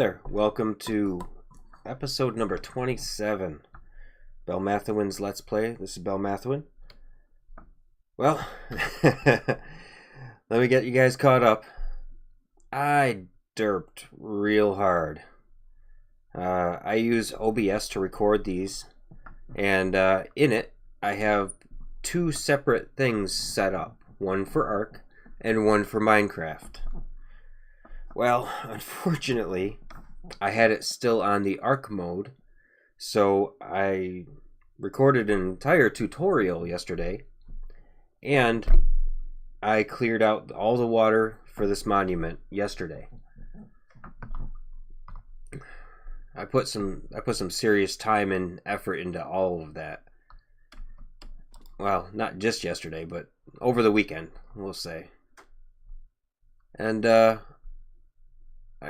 Hey there, welcome to episode number 27, Belmathuin's Let's Play. This is Belmathuin. Well, let me get you guys caught up. I derped real hard. I use OBS to record these, and in it I have two separate things set up, one for Ark and one for Minecraft. Well, unfortunately, I had it still on the Ark mode, so I recorded an entire tutorial yesterday, and I cleared out all the water for this monument yesterday. I put some serious time and effort into all of that. Well, not just yesterday, but over the weekend, we'll say. And I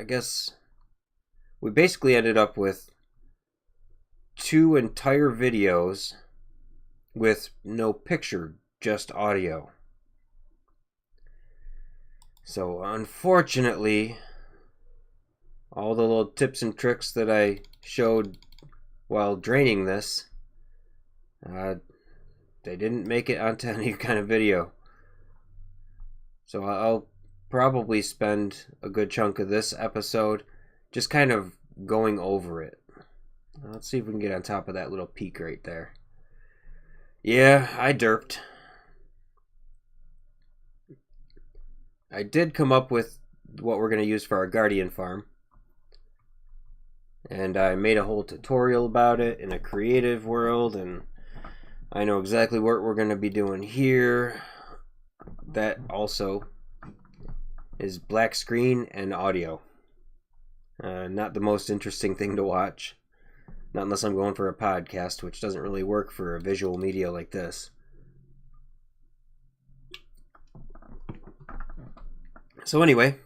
guess we basically ended up with two entire videos with no picture, just audio. So unfortunately, all the little tips and tricks that I showed while draining this, they didn't make it onto any kind of video. So I'll probably spend a good chunk of this episode just kind of going over it. Let's see if we can get on top of that little peak right there. Yeah, I derped. I did come up with what we're going to use for our guardian farm. And I made a whole tutorial about it in a creative world, and I know exactly what we're going to be doing here. That also is black screen and audio. Not the most interesting thing to watch. Not unless I'm going for a podcast, which doesn't really work for a visual media like this. So anyway,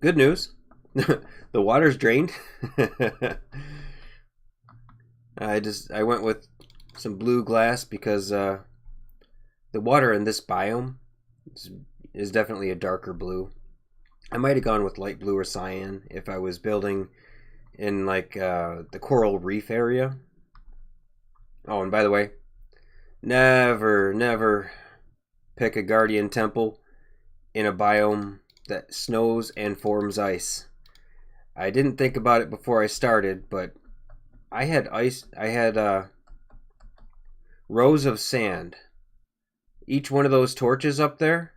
good news. The water's drained. I went with some blue glass because the water in this biome is definitely a darker blue. I might have gone with light blue or cyan if I was building in like the coral reef area. Oh, and by the way, never pick a guardian temple in a biome that snows and forms ice. I didn't think about it before I started, but I had rows of sand. Each one of those torches up there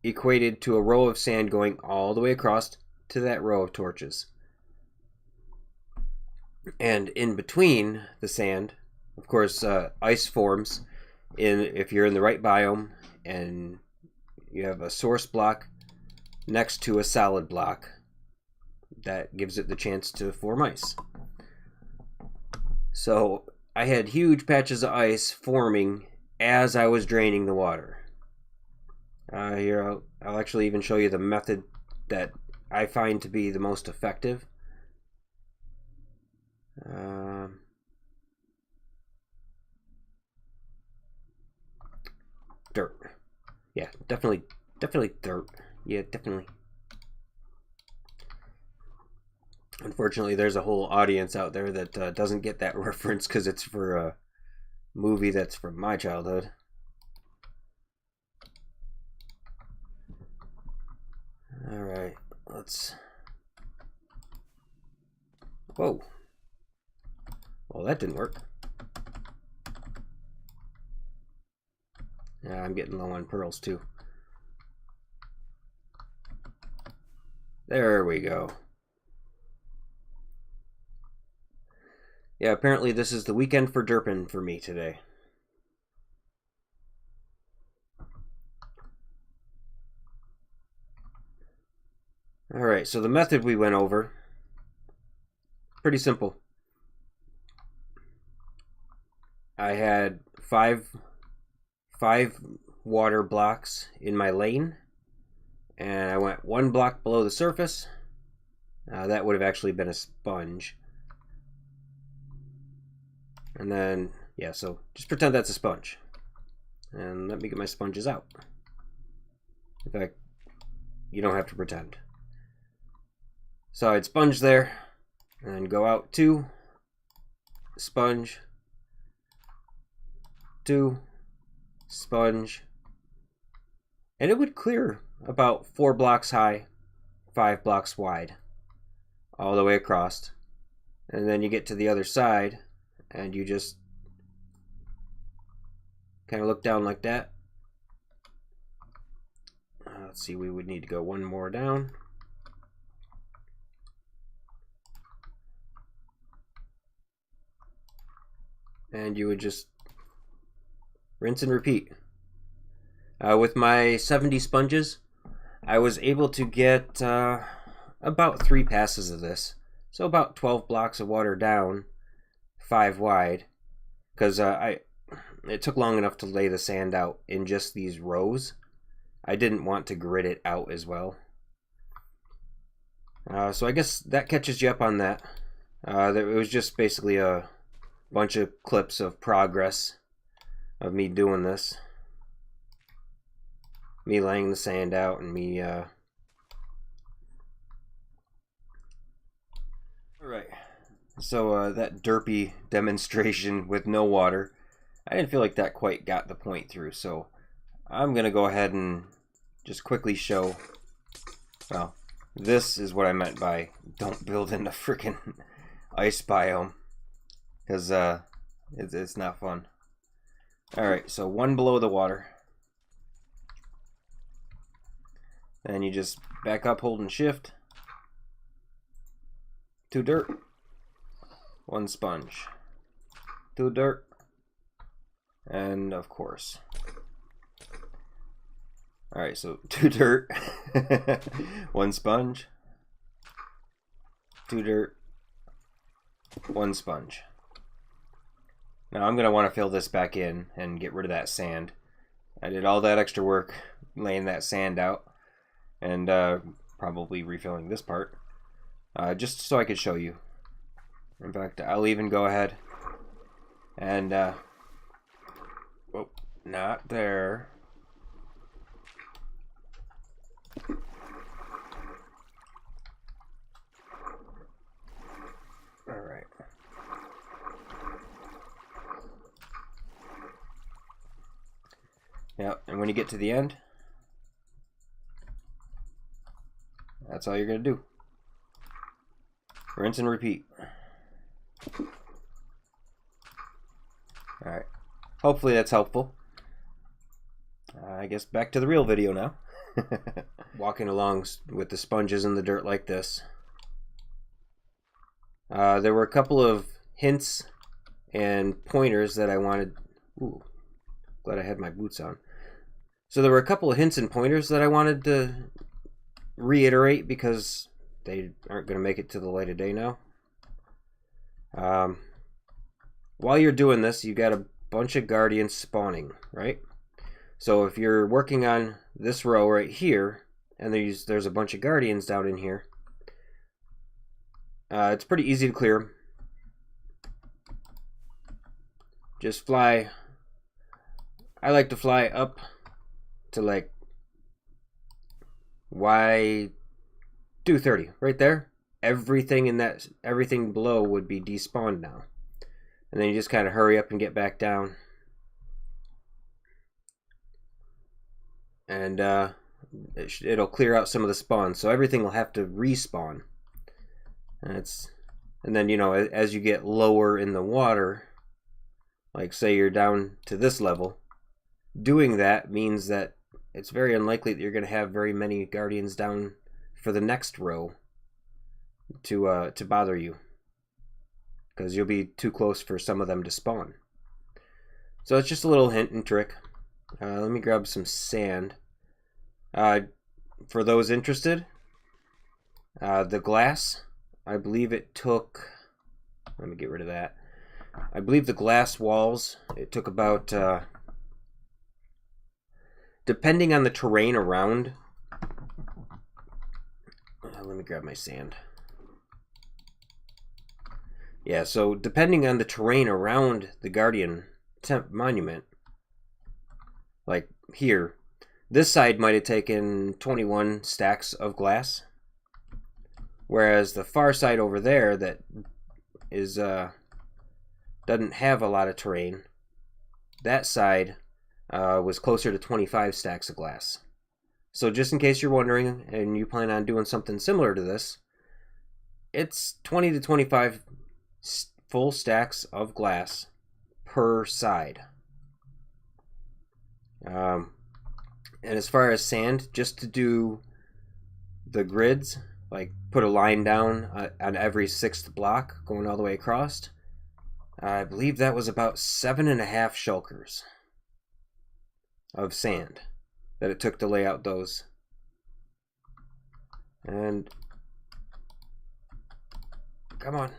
equated to a row of sand going all the way across to that row of torches. And in between the sand, of course, ice forms if you're in the right biome and you have a source block next to a solid block. That gives it the chance to form ice. So I had huge patches of ice forming as I was draining the water. Here, I'll actually even show you the method that I find to be the most effective. Dirt. Yeah, definitely dirt. Yeah, definitely. Unfortunately, there's a whole audience out there that doesn't get that reference because it's for a movie that's from my childhood. Alright, let's... Whoa. Well, that didn't work. Yeah, I'm getting low on pearls too. There we go. Yeah, apparently this is the weekend for derping for me today. Alright, so the method we went over, pretty simple. I had five water blocks in my lane, and I went one block below the surface. That would have actually been a sponge. And then, yeah, so just pretend that's a sponge. And let me get my sponges out. In fact, you don't have to pretend. solid sponge there, and then go out 2, sponge, 2, sponge, and it would clear about 4 blocks high, 5 blocks wide, all the way across. And then you get to the other side, and you just kind of look down like that. Let's see, we would need to go 1 more down. And you would just rinse and repeat. With my 70 sponges, I was able to get about 3 passes of this. So about 12 blocks of water down, 5 wide. Because it took long enough to lay the sand out in just these rows. I didn't want to grid it out as well. So I guess that catches you up on that. It was just basically a bunch of clips of progress of me doing this. Me laying the sand out and me... Alright, so that derpy demonstration with no water, I didn't feel like that quite got the point through, so I'm going to go ahead and just quickly show, well, this is what I meant by don't build in the freaking ice biome, because it's not fun. Alright, so 1 below the water. Then you just back up holding shift. 2 dirt. 1 sponge. 2 dirt. And of course. Alright, so 2 dirt. 1 sponge. 2 dirt. 1 sponge. Now I'm going to want to fill this back in and get rid of that sand. I did all that extra work laying that sand out. And probably refilling this part, just so I could show you. In fact, I'll even go ahead and, oh, not there. All right. Yeah, and when you get to the end, that's all you're going to do. Rinse and repeat. Alright. Hopefully that's helpful. I guess back to the real video now. Walking along with the sponges in the dirt like this. There were a couple of hints and pointers that I wanted... Ooh, glad I had my boots on. So there were a couple of hints and pointers that I wanted to reiterate because they aren't going to make it to the light of day now. While you're doing this, you got a bunch of guardians spawning, right? So if you're working on this row right here, and there's a bunch of guardians down in here, it's pretty easy to clear them. Just fly. I like to fly up to like Y230 right there. Everything below would be despawned now, and then you just kind of hurry up and get back down, and it'll clear out some of the spawns, so everything will have to respawn. And then, you know, as you get lower in the water, like say you're down to this level, doing that means that it's very unlikely that you're going to have very many guardians down for the next row to bother you, because you'll be too close for some of them to spawn. So it's just a little hint and trick. Let me grab some sand. For those interested, the glass, I believe it took, let me get rid of that. I believe the glass walls, it took about, depending on the terrain around, let me grab my sand. Yeah, so depending on the terrain around the Guardian Monument, like here, this side might have taken 21 stacks of glass. Whereas the far side over there that is doesn't have a lot of terrain, that side was closer to 25 stacks of glass. So just in case you're wondering and you plan on doing something similar to this, it's 20 to 25 full stacks of glass per side. And as far as sand, just to do the grids, like put a line down on every 6th block going all the way across, I believe that was about 7.5 shulkers of sand that it took to lay out those. And come on.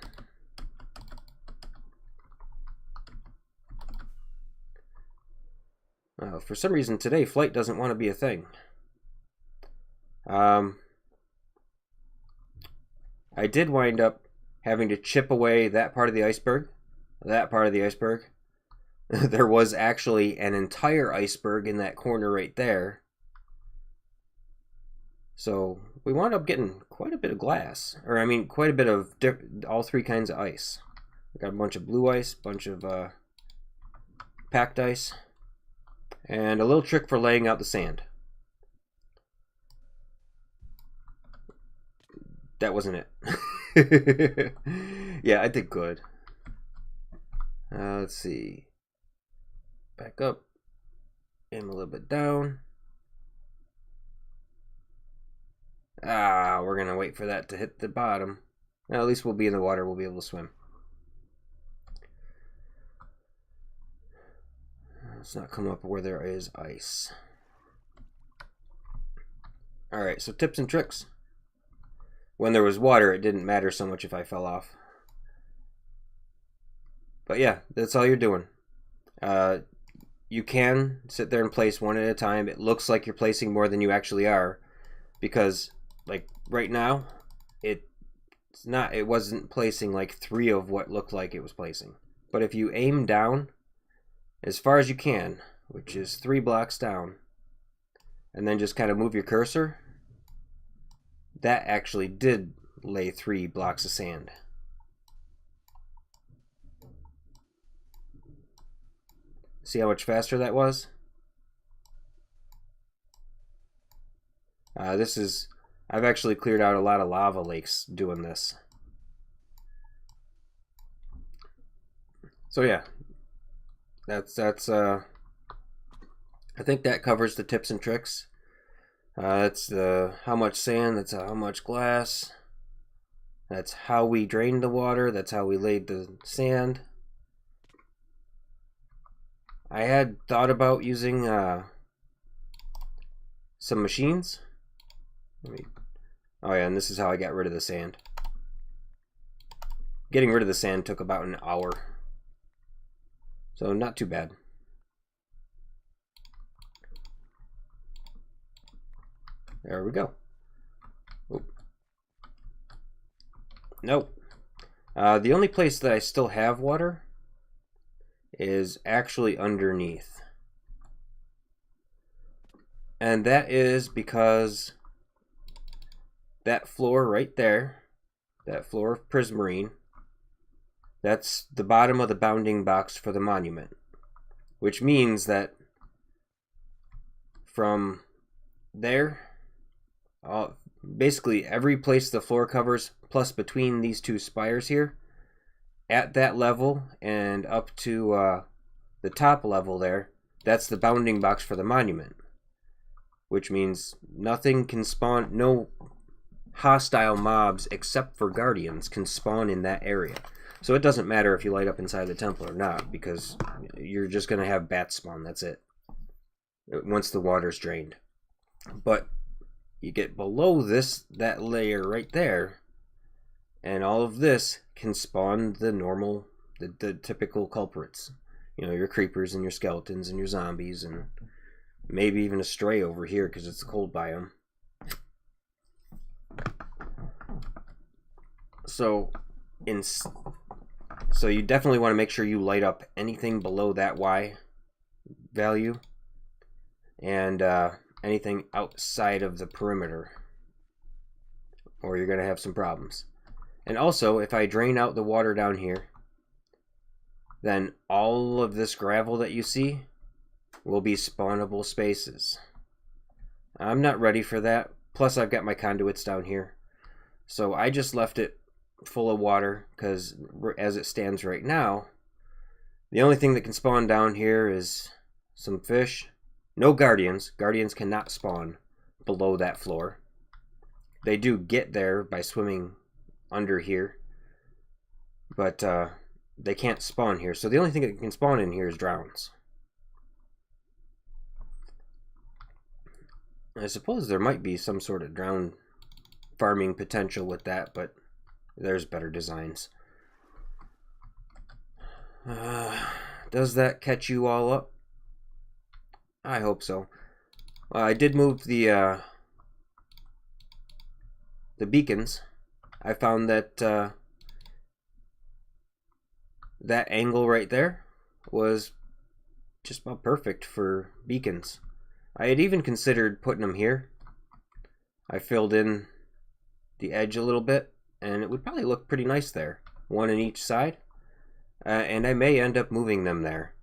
For some reason today, flight doesn't want to be a thing. I did wind up having to chip away that part of the iceberg. There was actually an entire iceberg in that corner right there. So we wound up getting quite a bit of glass. Or I mean, quite a bit of all 3 kinds of ice. We got a bunch of blue ice, bunch of packed ice, and a little trick for laying out the sand. That wasn't it. Yeah, I did good. Let's see. Back up. Aim a little bit down. We're going to wait for that to hit the bottom. Well, at least we'll be in the water. We'll be able to swim. Let's not come up where there is ice. Alright, so tips and tricks. When there was water, it didn't matter so much if I fell off. But yeah, that's all you're doing. You can sit there and place one at a time. It looks like you're placing more than you actually are, because like right now, it wasn't placing like 3 of what looked like it was placing. But if you aim down as far as you can, which is 3 blocks down, and then just kind of move your cursor, that actually did lay 3 blocks of sand. See how much faster that was? I've actually cleared out a lot of lava lakes doing this. So yeah, that's I think that covers the tips and tricks. That's how much sand, that's how much glass, that's how we drained the water, that's how we laid the sand. I had thought about using some machines. Oh yeah, and this is how I got rid of the sand. Getting rid of the sand took about an hour. So not too bad. There we go. Oop. Nope. The only place that I still have water is actually underneath. And that is because that floor right there, that floor of prismarine, that's the bottom of the bounding box for the monument. Which means that from there, basically every place the floor covers, plus between these 2 spires here, at that level and up to the top level there, that's the bounding box for the monument. Which means nothing can spawn, no hostile mobs except for guardians can spawn in that area. So it doesn't matter if you light up inside the temple or not, because you're just going to have bats spawn, that's it. Once the water's drained. But you get below that layer right there, and all of this can spawn the normal, the typical culprits. You know, your creepers and your skeletons and your zombies, and maybe even a stray over here because it's a cold biome. So you definitely want to make sure you light up anything below that Y value, and anything outside of the perimeter. or you're going to have some problems. And also, if I drain out the water down here, then all of this gravel that you see will be spawnable spaces. I'm not ready for that. Plus, I've got my conduits down here. So I just left it full of water because as it stands right now, the only thing that can spawn down here is some fish. No guardians. Guardians cannot spawn below that floor. They do get there by swimming under here, but they can't spawn here. So the only thing that can spawn in here is drowns. I suppose there might be some sort of drown farming potential with that, but there's better designs. Does that catch you all up? I hope so. I did move the beacons. I found that that angle right there was just about perfect for beacons. I had even considered putting them here. I filled in the edge a little bit, and it would probably look pretty nice there. One on each side. And I may end up moving them there.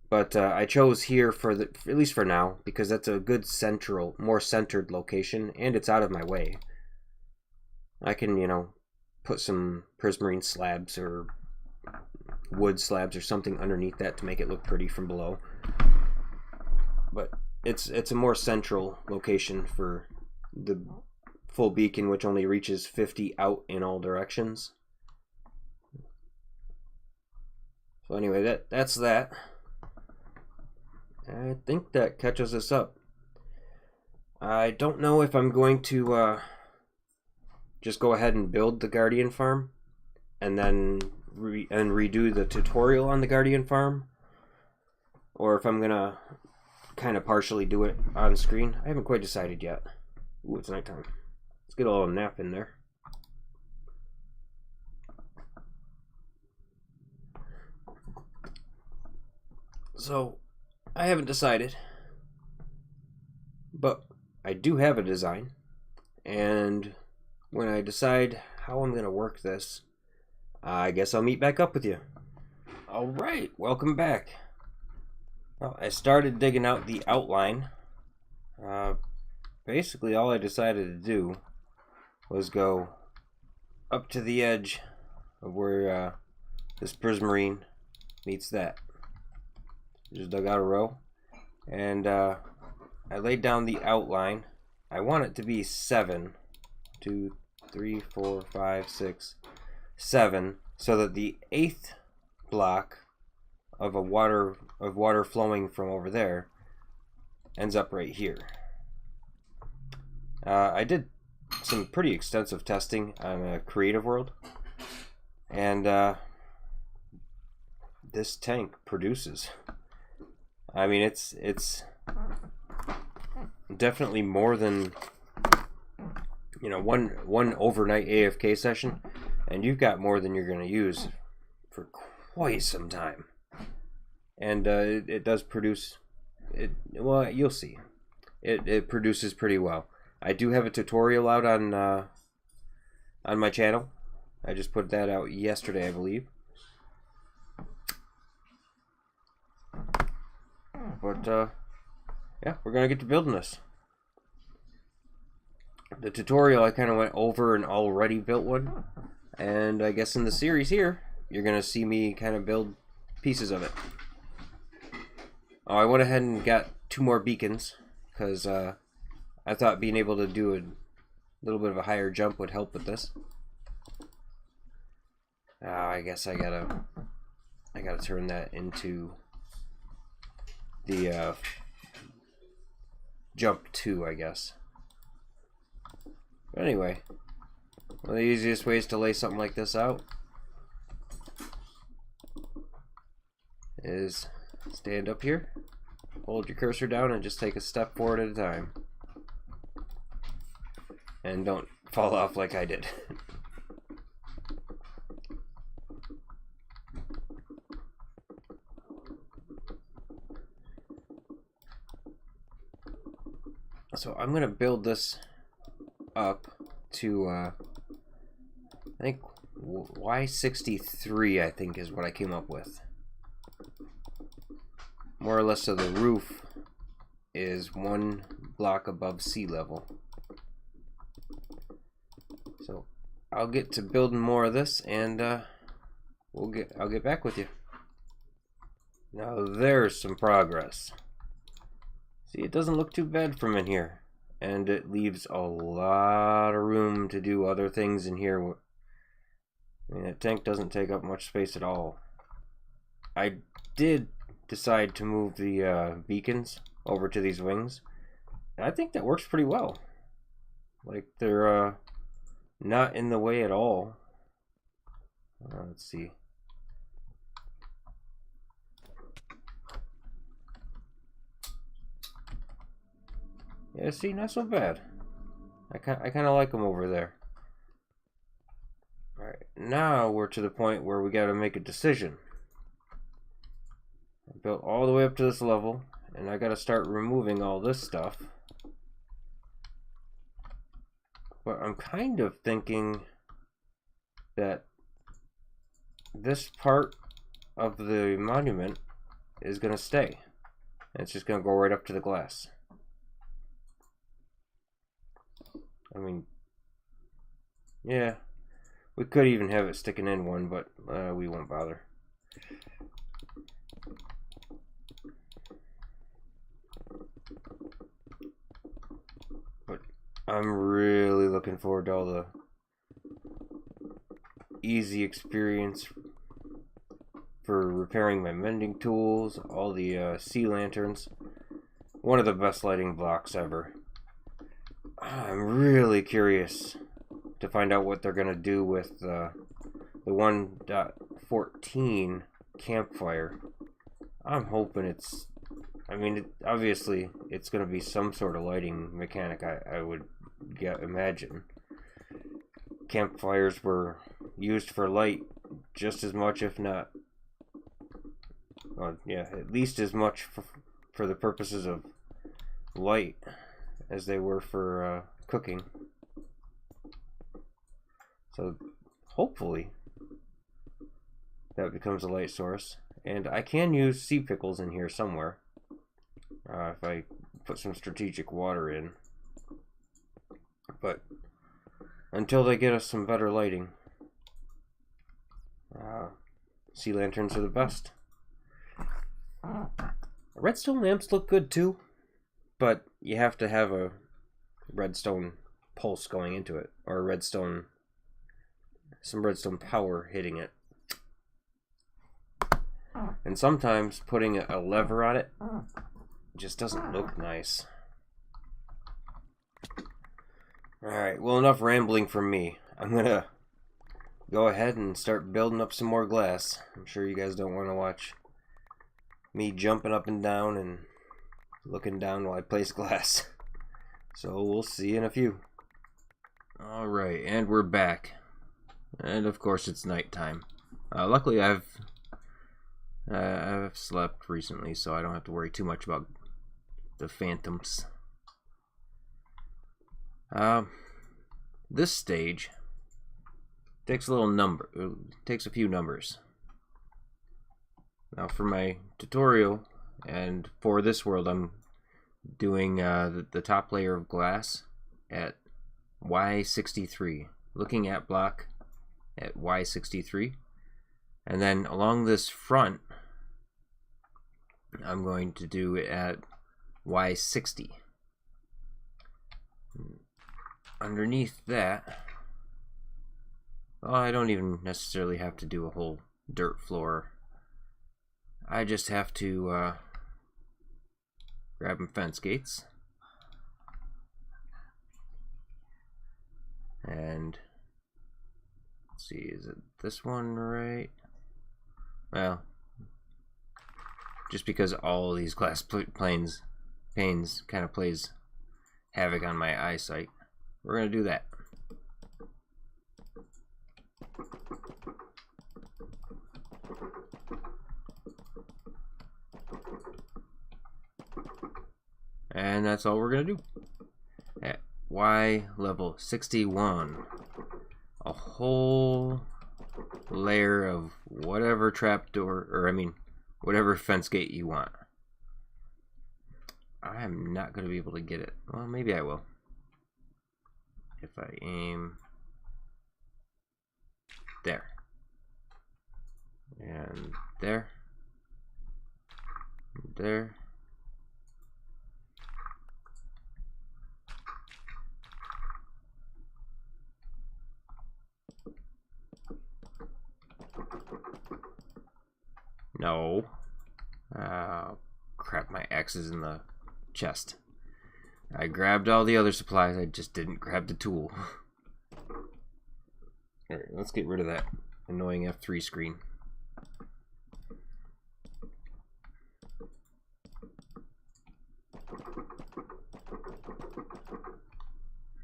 But I chose here for at least for now, because that's a good central, more centered location, and it's out of my way. I can, you know, put some prismarine slabs or wood slabs or something underneath that to make it look pretty from below. But it's a more central location for the full beacon, which only reaches 50 out in all directions. So anyway, that's that. I think that catches us up. I don't know if I'm going to just go ahead and build the Guardian farm and then redo the tutorial on the Guardian farm, or if I'm gonna kind of partially do it on screen. I haven't quite decided yet. Ooh, it's nighttime. Let's get a little nap in there. So, I haven't decided, but I do have a design, and when I decide how I'm going to work this, I guess I'll meet back up with you. Alright, welcome back. Well, I started digging out the outline. Basically all I decided to do was go up to the edge of where this prismarine meets that. Just dug out a row, and I laid down the outline. I want it to be 7, 2, 3, 4, 5, 6, 7, so that the 8th block of water flowing from over there ends up right here. I did some pretty extensive testing on a creative world, and this tank produces. I mean, it's definitely more than, you know, one overnight AFK session, and you've got more than you're going to use for quite some time. And it does produce it. Well, you'll see. It produces pretty well. I do have a tutorial out on my channel. I just put that out yesterday, I believe. But yeah, we're gonna get to building this. The tutorial, I kind of went over an already built one, and I guess in the series here, you're gonna see me kind of build pieces of it. Oh, I went ahead and got 2 more beacons because I thought being able to do a little bit of a higher jump would help with this. I guess I gotta turn that into the jump 2, I guess. But anyway, one of the easiest ways to lay something like this out is stand up here, hold your cursor down, and just take a step forward at a time. And don't fall off like I did. So I'm going to build this up to, I think Y63, I think, is what I came up with. More or less, so the roof is 1 block above sea level. So I'll get to building more of this, and I'll get back with you. Now there's some progress. See, it doesn't look too bad from in here, and it leaves a lot of room to do other things in here. I mean, that tank doesn't take up much space at all. I did decide to move the beacons over to these wings, and I think that works pretty well. Like, they're not in the way at all. Let's see. Yeah, see, not so bad. I kind of like them over there. Alright, now we're to the point where we got to make a decision. I built all the way up to this level, and I got to start removing all this stuff. But I'm kind of thinking that this part of the monument is going to stay. And it's just going to go right up to the glass. I mean, yeah, we could even have it sticking in one, but we won't bother. But I'm really looking forward to all the easy experience for repairing my mending tools, all the sea lanterns. One of the best lighting blocks ever. I'm really curious to find out what they're going to do with the 1.14 campfire. I'm hoping it's, I mean, obviously it's going to be some sort of lighting mechanic, I would imagine. Campfires were used for light just as much, if not, well, yeah, at least as much for the purposes of light as they were for cooking. So hopefully that becomes a light source. And I can use sea pickles in here somewhere if I put some strategic water in. But until they get us some better lighting, sea lanterns are the best. Redstone lamps look good too, but you have to have a redstone pulse going into it, or some redstone power hitting it. And sometimes putting a lever on it just doesn't look nice. Alright, well, enough rambling from me. I'm gonna go ahead and start building up some more glass. I'm sure you guys don't want to watch me jumping up and down and looking down while I place glass. So we'll see in a few. Alright, and we're back. And of course it's nighttime. Luckily I've slept recently, so I don't have to worry too much about the phantoms. This stage takes takes a few numbers. Now for my tutorial and for this world, I'm doing the top layer of glass at Y63, looking at block at Y63, and then along this front I'm going to do it at Y60. Underneath that, well, I don't even necessarily have to do a whole dirt floor. I just have to grab some fence gates and let's see, is it this one right? Well, just because all these glass panes kind of plays havoc on my eyesight, we're gonna do that. And that's all we're gonna do. Why level 61? A whole layer of whatever trapdoor, or I mean, whatever fence gate you want. I'm not going to be able to get it. Well, maybe I will. If I aim there. And there. And there. No. Oh, crap, my axe is in the chest. I grabbed all the other supplies, I just didn't grab the tool. Alright, let's get rid of that annoying F3 screen.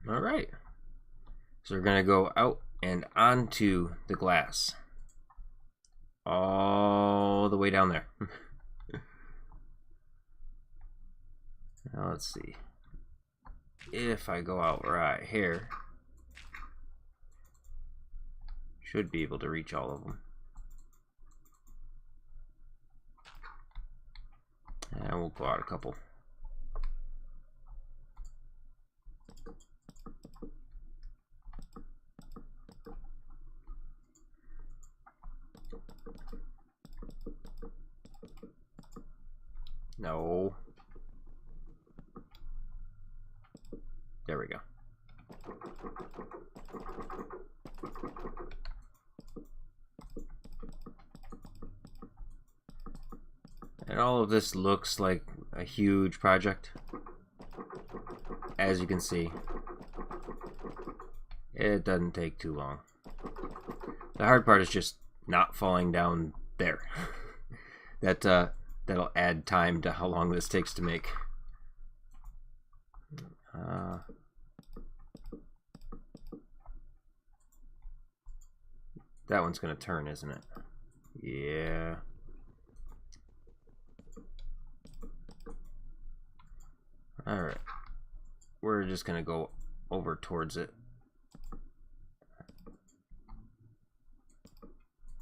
Alright. So we're going to go out and onto the glass. All the way down there. Now let's see. If I go out right here, should be able to reach all of them. And we'll go out a couple. No. There we go. And all of this looks like a huge project. As you can see, it doesn't take too long. The hard part is just not falling down there. That'll add time to how long this takes to make. That one's gonna turn, isn't it? Yeah. Alright. We're just gonna go over towards it.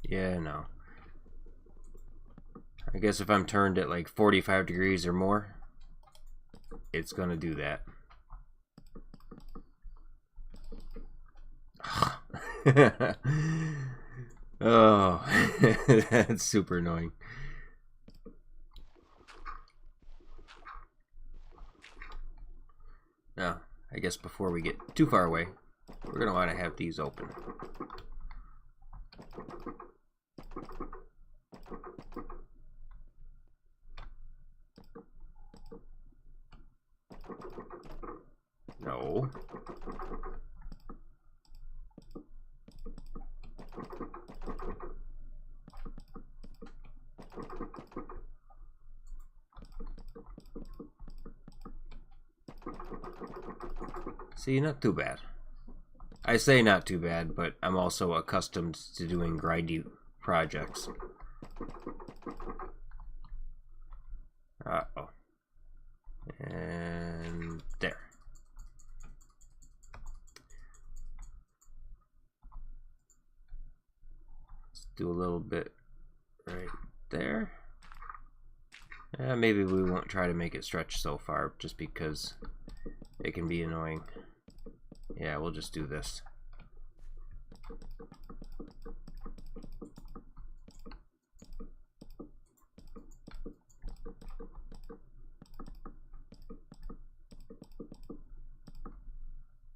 Yeah, no. I guess if I'm turned at like 45 degrees or more, it's gonna do that. Oh, that's super annoying. Now, I guess before we get too far away, we're gonna want to have these open. No. See, not too bad. I say not too bad, but I'm also accustomed to doing grindy projects. Uh-oh. And there. Let's do a little bit right there. Maybe we won't try to make it stretch so far, just because it can be annoying. Yeah, we'll just do this.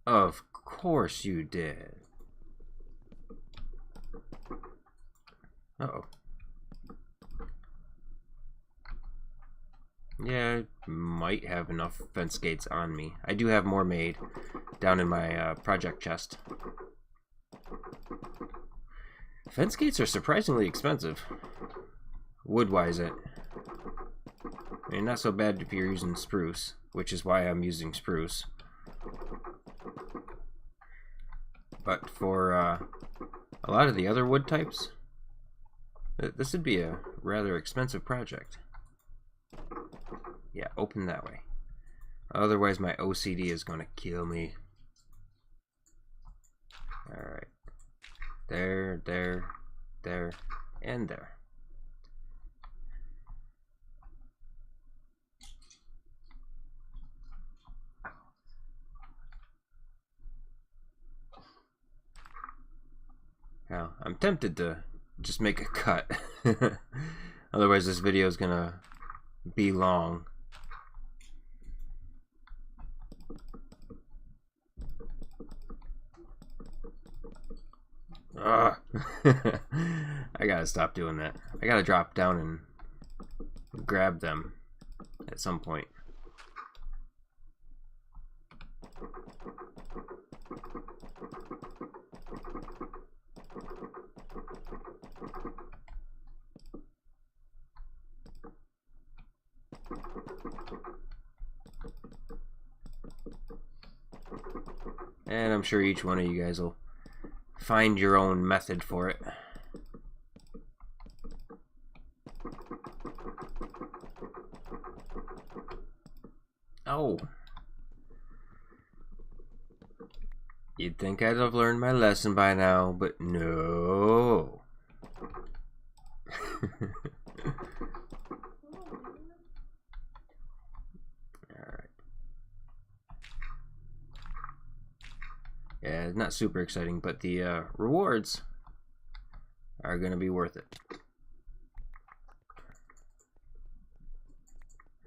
Of course you did. Uh-oh. Yeah, I might have enough fence gates on me. I do have more made down in my project chest. Fence gates are surprisingly expensive. Wood-wise, I mean, not so bad if you're using spruce, which is why I'm using spruce. But for a lot of the other wood types, this would be a rather expensive project. Yeah, open that way. Otherwise my OCD is gonna kill me. Alright. There, there, there, and there. Now, I'm tempted to just make a cut. Otherwise this video is gonna be long. I gotta stop doing that. I gotta drop down and grab them at some point. And I'm sure each one of you guys will find your own method for it. Oh. You'd think I'd have learned my lesson by now, but no. Alright. Yeah, not super exciting, but the rewards are going to be worth it.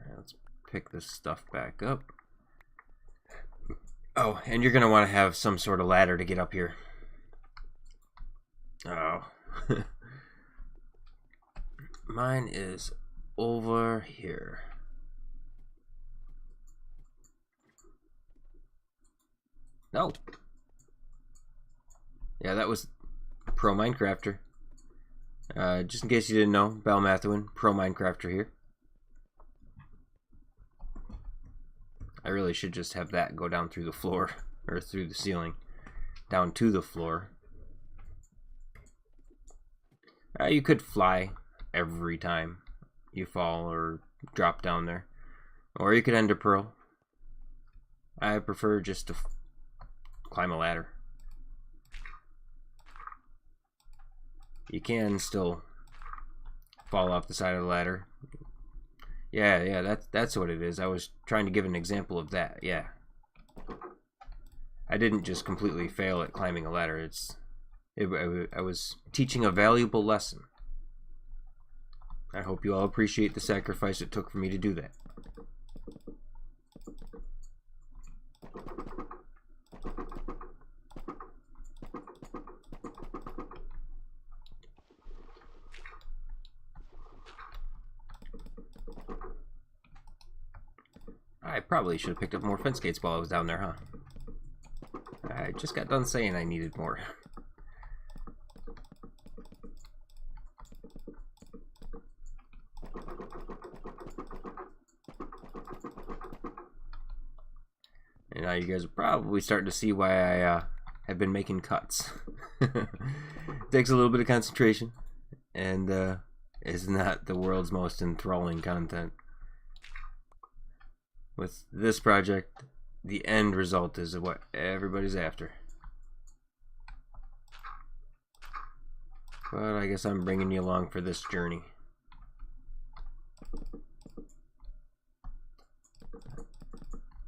Right, let's pick this stuff back up. Oh, and you're going to want to have some sort of ladder to get up here. Oh. Mine is over here. No. Yeah, that was Pro Minecrafter. Just in case you didn't know, Belmathuin, Pro Minecrafter here. I really should just have that go down through the floor, or through the ceiling, down to the floor. You could fly every time you fall or drop down there. Or you could ender pearl. I prefer just to climb a ladder. You can still fall off the side of the ladder. Yeah, that's what it is. I was trying to give an example of that. Yeah. I didn't just completely fail at climbing a ladder. I was teaching a valuable lesson. I hope you all appreciate the sacrifice it took for me to do that. I probably should have picked up more fence gates while I was down there, huh? I just got done saying I needed more. And now you guys are probably starting to see why I have been making cuts. Takes a little bit of concentration, and is not the world's most enthralling content. With this project, the end result is what everybody's after. But I guess I'm bringing you along for this journey.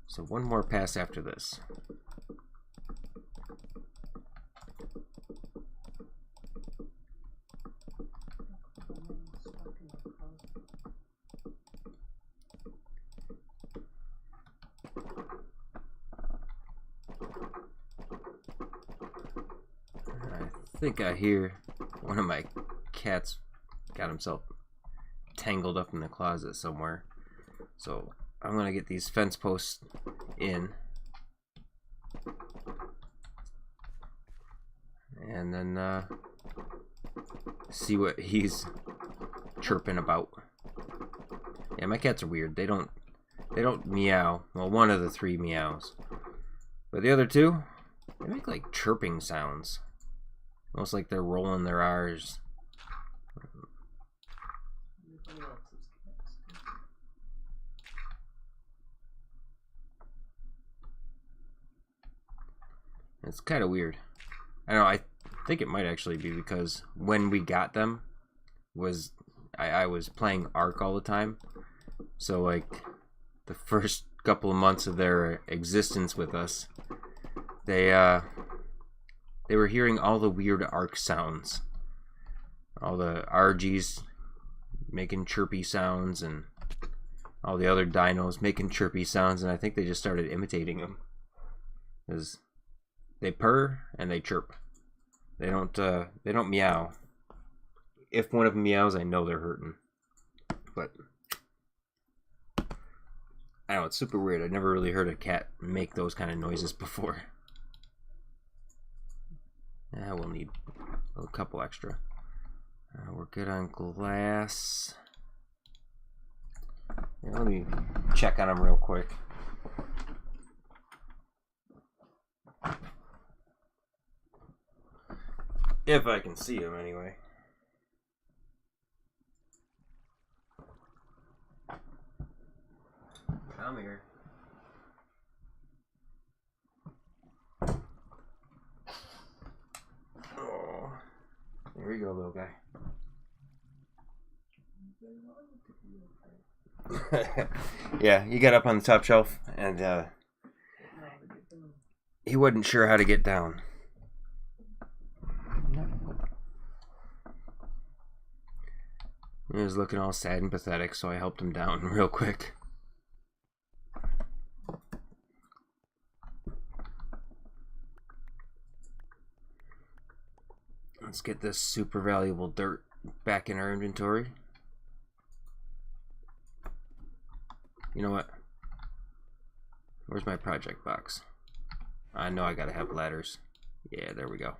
So one more pass after this. I think I hear one of my cats got himself tangled up in the closet somewhere. So I'm gonna get these fence posts in, and then see what he's chirping about. Yeah, my cats are weird. They don't meow. Well, one of the three meows, but the other two, they make like chirping sounds, almost like they're rolling their R's. It's kind of weird. I don't know, I think it might actually be because when we got them, I was playing Ark all the time. So like the first couple of months of their existence with us, they were hearing all the weird Ark sounds. All the RGs making chirpy sounds and all the other dinos making chirpy sounds, and I think they just started imitating them. Because they purr and they chirp. They don't meow. If one of them meows, I know they're hurting. But I know, it's super weird. I've never really heard a cat make those kind of noises before. Yeah, we'll need a couple extra. We're good on glass. Yeah, let me check on them real quick. If I can see them anyway. Come here. Oh, there we go, little guy. Yeah, he got up on the top shelf and he wasn't sure how to get down. He was looking all sad and pathetic, so I helped him down real quick. Let's get this super valuable dirt back in our inventory. You know what? Where's my project box? I know I gotta have ladders. Yeah, there we go.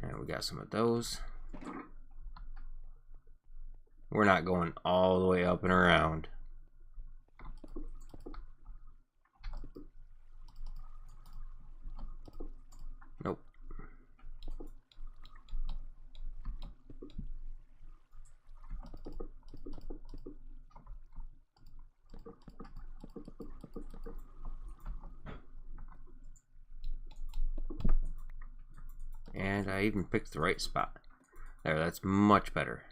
And we got some of those. We're not going all the way up and around. Nope. And I even picked the right spot. There, that's much better.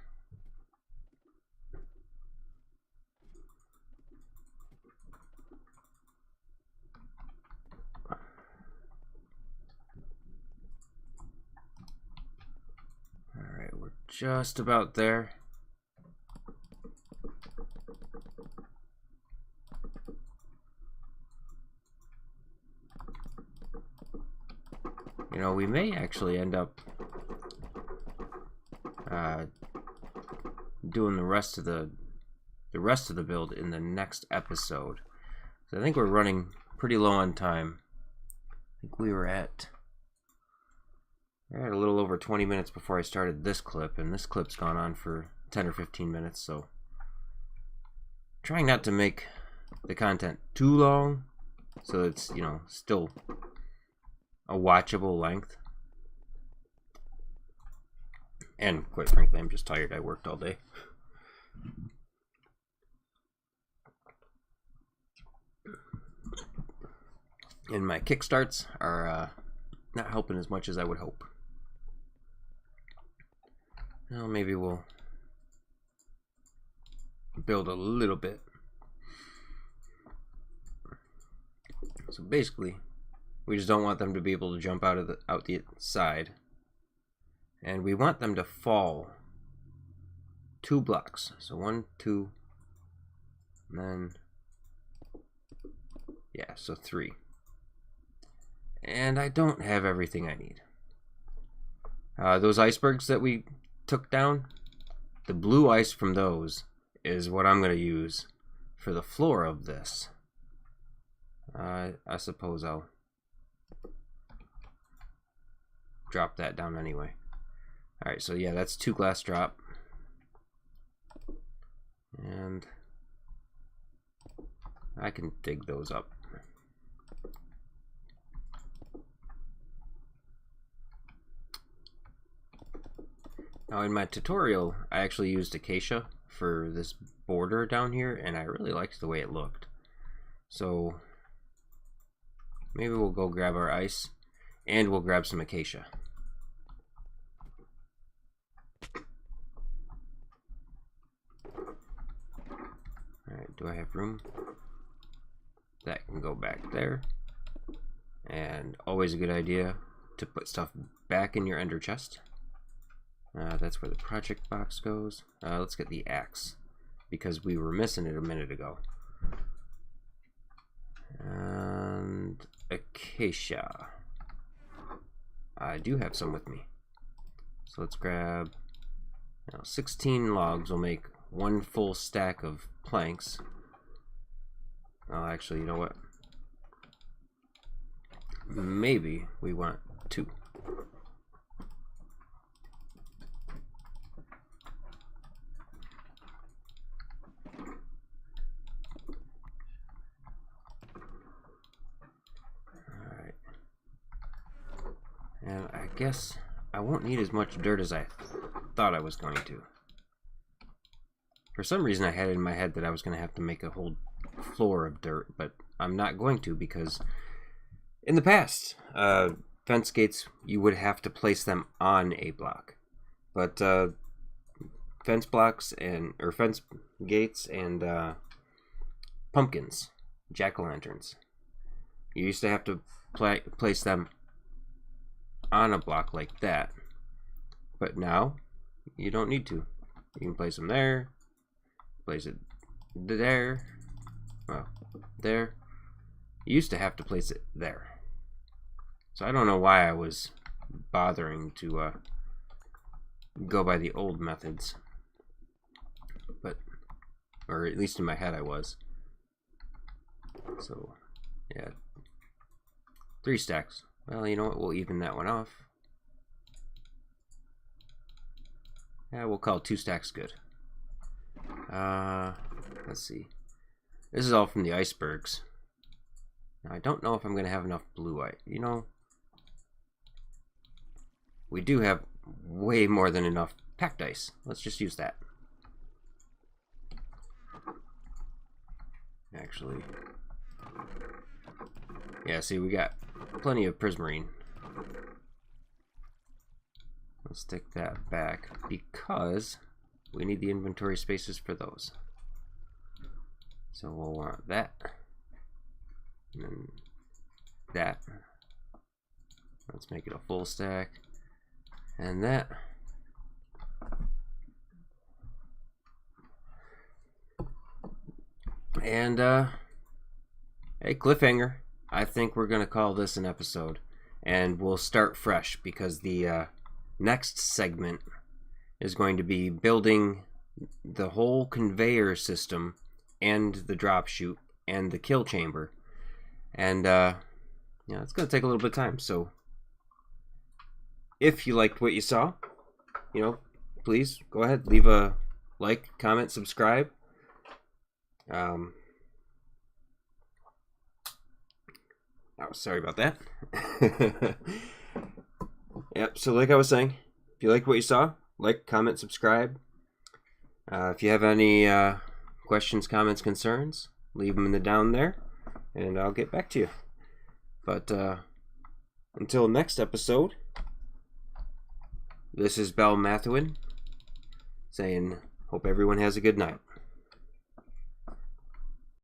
Alright, we're just about there. You know, we may actually end up doing the rest of the build in the next episode. So I think we're running pretty low on time. I think we were at a little over 20 minutes before I started this clip, and this clip's gone on for 10 or 15 minutes, so trying not to make the content too long so it's, you know, still a watchable length. And quite frankly, I'm just tired. I worked all day. And my kickstarts are not helping as much as I would hope. Well, maybe we'll build a little bit. So basically, we just don't want them to be able to jump out the side. And we want them to fall 2 blocks. So 1, 2, and then, yeah, so 3. And I don't have everything I need. Those icebergs that we took down, the blue ice from those is what I'm going to use for the floor of this. I suppose I'll drop that down anyway. Alright, so yeah, that's 2 glass drop. And I can dig those up. Now in my tutorial, I actually used acacia for this border down here, and I really liked the way it looked. So maybe we'll go grab our ice. And we'll grab some acacia. Alright, do I have room? That can go back there. And always a good idea to put stuff back in your ender chest. That's where the project box goes. Let's get the axe, because we were missing it a minute ago. And acacia. I do have some with me. So let's grab 16 logs will make one full stack of planks. Oh, actually, you know what? Maybe we want 2. Alright. And I guess I won't need as much dirt as I thought I was going to. For some reason I had it in my head that I was going to have to make a whole floor of dirt, but I'm not going to, because in the past, fence gates, you would have to place them on a block. But fence blocks or fence gates and pumpkins, jack-o'-lanterns, you used to have to place them on a block like that. But now, you don't need to. You can place them there, place it there, well, there. You used to have to place it there. So I don't know why I was bothering to go by the old methods, but, or at least in my head I was. So yeah, 3 stacks. Well, you know what, we'll even that one off. Yeah, we'll call 2 stacks good. Let's see, this is all from the icebergs. Now, I don't know if I'm going to have enough blue ice. You know, we do have way more than enough packed ice. Let's just use that. Actually, yeah, see, we got plenty of prismarine. Let's take that back because we need the inventory spaces for those. So we'll want that. And then that. Let's make it a full stack. And that. And hey, cliffhanger. I think we're gonna call this an episode, and we'll start fresh because the next segment is going to be building the whole conveyor system and the drop chute and the kill chamber. And yeah, it's gonna take a little bit of time. So if you liked what you saw, please go ahead, leave a like, comment, subscribe. Oh, sorry about that. Yep, so like I was saying, if you like what you saw, like, comment, subscribe. If you have any questions, comments, concerns, leave them down there, and I'll get back to you. But until next episode, this is Belmathuin saying, hope everyone has a good night.